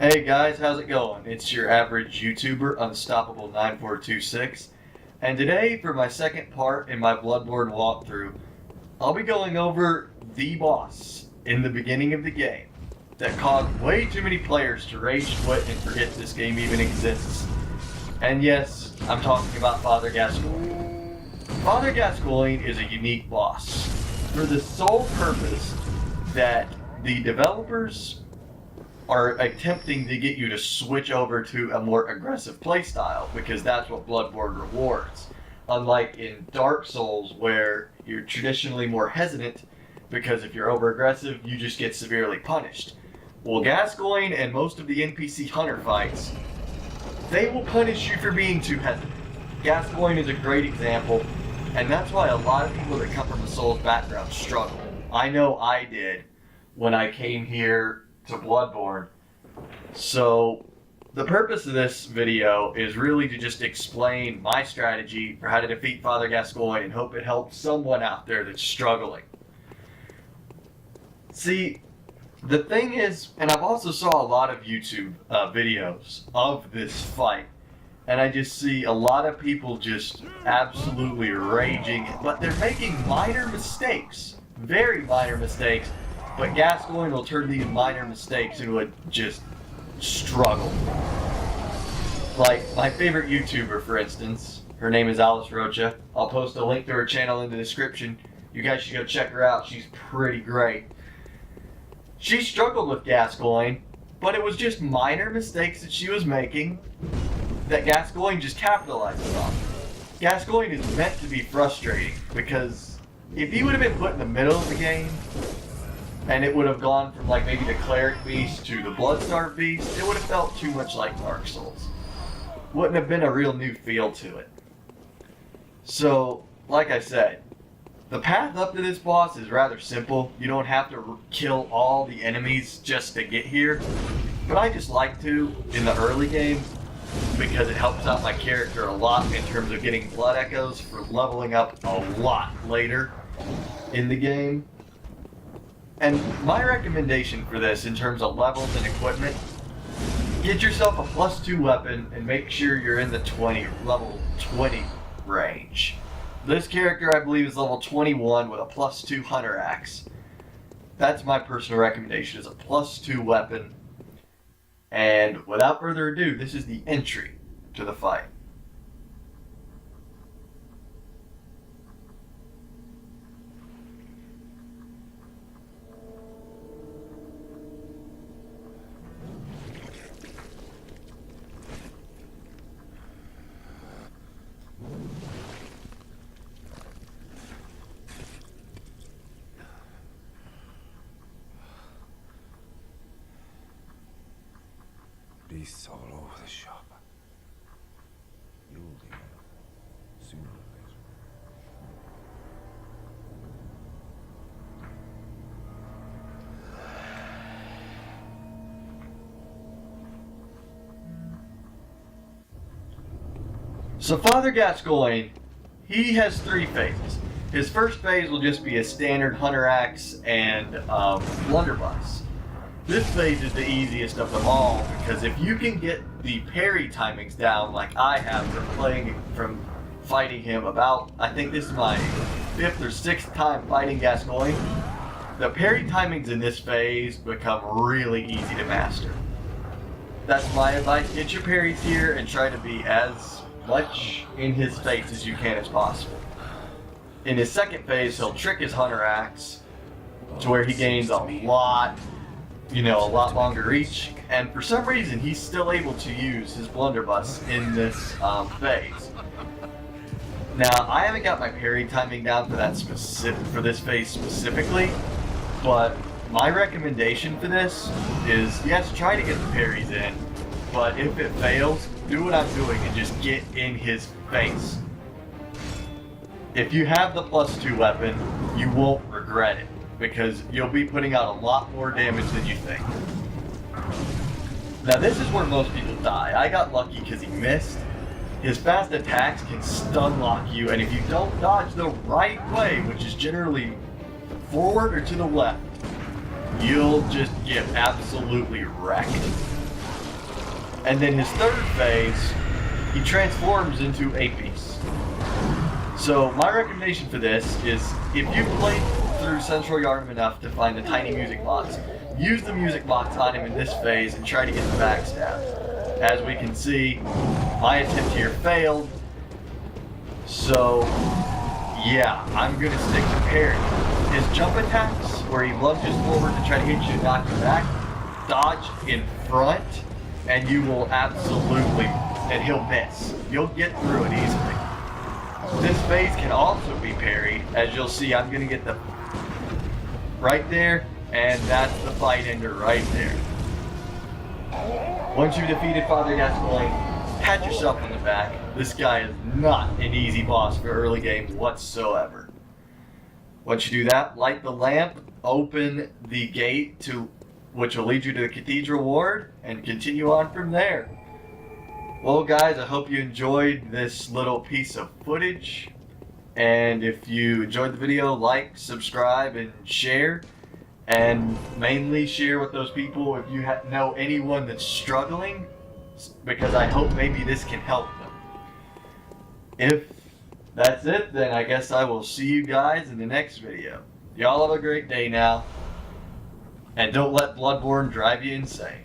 Hey guys, how's it going? It's your average YouTuber, Unstoppable9426, and today, for my second part in my Bloodborne walkthrough, I'll be going over the boss in the beginning of the game that caused way too many players to rage quit and forget this game even exists. And yes, I'm talking about Father Gascoigne. Father Gascoigne is a unique boss for the sole purpose that the developers are attempting to get you to switch over to a more aggressive playstyle, because that's what Bloodborne rewards. Unlike in Dark Souls, where you're traditionally more hesitant, because if you're over aggressive, you just get severely punished. Well, Gascoigne and most of the NPC hunter fights, they will punish you for being too hesitant. Gascoigne is a great example, and that's why a lot of people that come from a Souls background struggle. I know I did when I came here to Bloodborne. So the purpose of this video is really to just explain my strategy for how to defeat Father Gascoigne and hope it helps someone out there that's struggling. See, the thing is, and I've also saw a lot of YouTube videos of this fight, and I just see a lot of people just absolutely raging, but they're making minor mistakes, very minor mistakes. But Gascoigne will turn these minor mistakes into a just struggle. Like my favorite YouTuber, for instance, her name is Alice Rocha. I'll post a link to her channel in the description. You guys should go check her out. She's pretty great. She struggled with Gascoigne, but it was just minor mistakes that she was making that Gascoigne just capitalizes on. Gascoigne is meant to be frustrating, because if he would have been put in the middle of the game, and it would have gone from like maybe the Cleric Beast to the Bloodstarved Beast, it would have felt too much like Dark Souls. Wouldn't have been a real new feel to it. So, like I said, the path up to this boss is rather simple. You don't have to kill all the enemies just to get here. But I just like to in the early game, because it helps out my character a lot in terms of getting blood echoes for leveling up a lot later in the game. And my recommendation for this in terms of levels and equipment, get yourself a +2 weapon and make sure you're in the level 20 range. This character, I believe, is level 21 with a +2 hunter axe. That's my personal recommendation, is a +2 weapon. And without further ado, this is the entry to the fight. Beasts all over the shop. You'll leave sooner or later. So Father Gascoigne, he has 3 phases. His first phase will just be a standard hunter axe and blunderbuss. This phase is the easiest of them all, because if you can get the parry timings down like I have from fighting him about, I think this is my 5th or 6th time fighting Gascoigne, the parry timings in this phase become really easy to master. That's my advice. Get your parries here and try to be as much in his face as you can as possible. In his second phase, he'll trick his hunter axe to where he gains a lot longer reach, and for some reason he's still able to use his blunderbuss in this phase. Now, I haven't got my parry timing down for this phase specifically, but my recommendation for this is, yes, try to get the parries in, but if it fails, do what I'm doing and just get in his face. If you have the +2 weapon, you won't regret it, because you'll be putting out a lot more damage than you think. Now this is where most people die. I got lucky because he missed. His fast attacks can stun lock you, and if you don't dodge the right way, which is generally forward or to the left, you'll just get absolutely wrecked. And then his third phase, he transforms into a beast. So my recommendation for this is, if you've played through Central Yharnam enough to find the tiny music box, use the music box on him in this phase and try to get the backstab. As we can see, my attempt here failed. So yeah, I'm gonna stick to parry. His jump attacks, where he lunges forward to try to hit you and knock you back, dodge in front, and you will absolutely, and he'll miss. You'll get through it easily. This phase can also be parried. As you'll see, I'm gonna get the right there, and that's the fight ender right there. Once you've defeated Father Gascoigne, pat yourself on the back. This guy is not an easy boss for early game whatsoever. Once you do that, light the lamp, open the gate to which will lead you to the Cathedral Ward, and continue on from there. Well guys, I hope you enjoyed this little piece of footage. And if you enjoyed the video, like, subscribe, and share. And mainly share with those people if you know anyone that's struggling, because I hope maybe this can help them. If that's it, then I guess I will see you guys in the next video. Y'all have a great day now. And don't let Bloodborne drive you insane.